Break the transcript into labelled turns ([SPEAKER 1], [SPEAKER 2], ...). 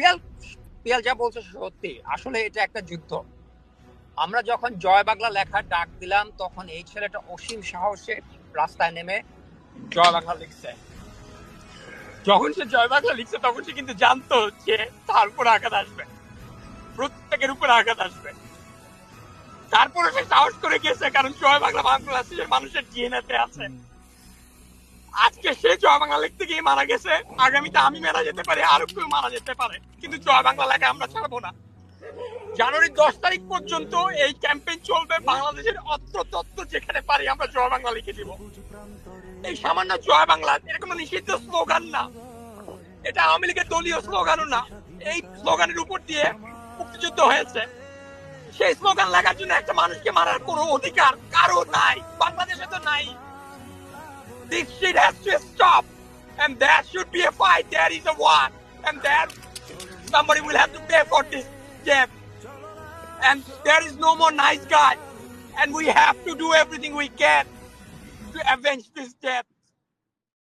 [SPEAKER 1] পিয়াল পিয়াল যা বলছে সত্যি, আসলে এটা একটা যুদ্ধ। আমরা যখন জয় বাংলা লেখার ডাক দিলাম, তখন এই ছেলেটা অসীম সাহসে রাস্তায় নেমে জয় বাংলা লিখছে। যখন সে জয় বাংলা লিখছে, তখন সে কিন্তু জানতো যে তার উপর আঘাত আসবে, প্রত্যেকের উপর আঘাত আসবে। তারপরে সে সাহস করে গেছে, কারণ জয় বাংলা বাংলাদেশের মানুষের ডিএনএতে আছে। আজকে সে জয় বাংলা লিখতে গিয়ে মারা গেছে, আগামীতে আমি মারা যেতে পারি, আরো কেউ মারা যেতে পারে, কিন্তু জয় বাংলা লেখা আমরা ছাড়বো না। জানুয়ারি 10 তারিখ পর্যন্ত এই ক্যাম্পেইন চলবে। বাংলাদেশের অত্র তত্ত্ব যেখানে পারি আমরা জয় বাংলা লিখে দিব। এই সামান্য জয় বাংলা এটা কোনো নিষিদ্ধ স্লোগান না, এটা আওয়ামী লীগের দলীয় স্লোগানও না। এই স্লোগানের উপর দিয়ে মুক্তিযুদ্ধ হয়েছে। সেই স্লোগান লেখার জন্য একটা মানুষকে মারার কোনো অধিকার কারো নাই, বাংলাদেশে তো নাই। This shit has to stop, and there should be a fight. There is a war, and there somebody will have to pay for this death. And there is no more nice guy, and we have to do everything we can to avenge this death.